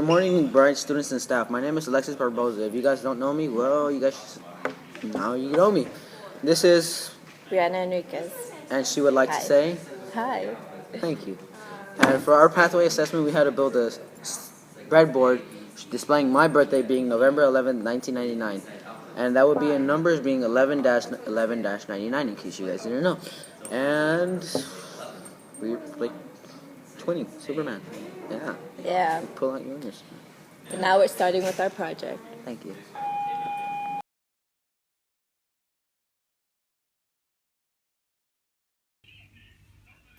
Good morning, bright students and staff. My name is Alexis Barboza. If you guys don't know me, well, now you know me. This is Brianna Enriquez. and she would like to say Hi. thank you. And for our pathway assessment, we had to build a breadboard displaying my birthday being November 11th, 1999. And that would be in numbers being 11-11-99 in case you guys didn't know. And we like twinning, Superman. Yeah. Yeah. Pull out yours. And now we're starting with our project. Thank you.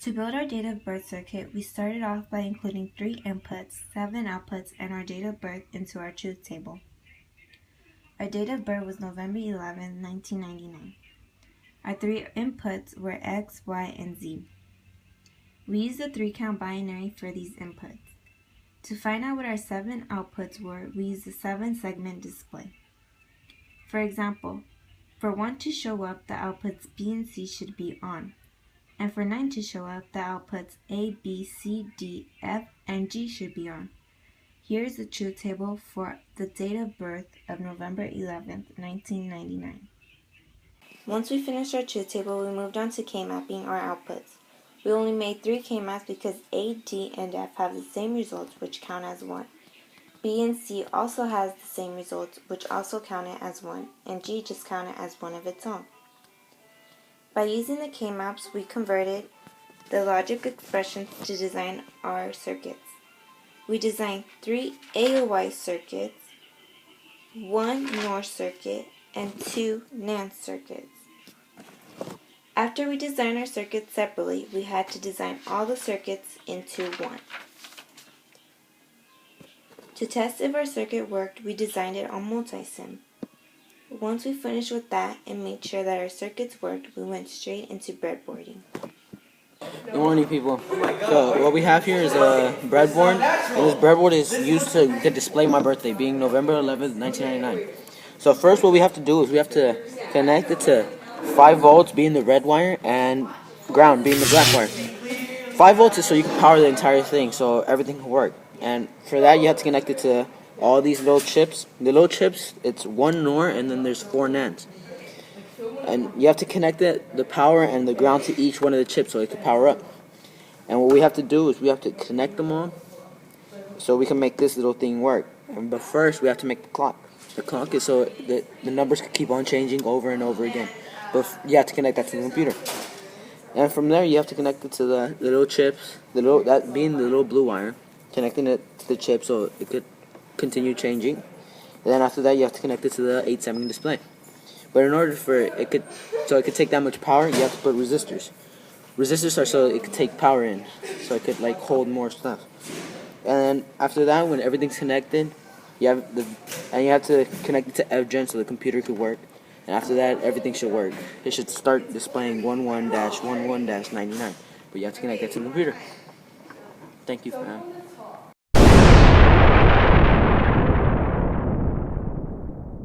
To build our date of birth circuit, we started off by including 3 inputs, 7 outputs, and our date of birth into our truth table. Our date of birth was November 11, 1999. Our 3 inputs were X, Y, and Z. We used the 3-count binary for these inputs. To find out what our 7 outputs were, we used the 7-segment display. For example, for 1 to show up, the outputs B and C should be on. And for 9 to show up, the outputs A, B, C, D, F, and G should be on. Here is the truth table for the date of birth of November 11th, 1999. Once we finished our truth table, we moved on to K-mapping our outputs. We only made 3 K-maps because A, D, and F have the same results, which count as 1. B and C also has the same results, which also counted as 1, and G just counted as 1 of its own. By using the K-maps, we converted the logic expressions to design our circuits. We designed 3 AOI circuits, 1 NOR circuit, and 2 NAND circuits. After we designed our circuits separately, we had to design all the circuits into one. To test if our circuit worked, we designed it on multisim. Once we finished with that and made sure that our circuits worked, we went straight into breadboarding. Good morning, people. So what we have here is a breadboard, and this breadboard is used to display my birthday, being November 11th, 1999. So first what we have to do is we have to connect it to 5 volts being the red wire and ground being the black wire. 5 volts is so you can power the entire thing, so everything can work. And for that you have to connect it to all these little chips. The little chips, it's 1 NOR and then there's 4 NANDs. And you have to connect the power and the ground to each one of the chips so it can power up. And what we have to do is we have to connect them all so we can make this little thing work. But first we have to make the clock. The clock is so that the numbers can keep on changing over and over again. But you have to connect that to the computer. And from there you have to connect it to the little chips, that being the little blue wire, connecting it to the chip so it could continue changing. And then after that you have to connect it to the 8-segment display. But in order for it could take that much power, you have to put resistors. Resistors are so it could take power in, so it could like hold more stuff. And then after that, when everything's connected, you have to connect it to FGen so the computer could work. And after that, everything should work. It should start displaying 11-11-99. But you have to connect that to the computer. Thank you for that.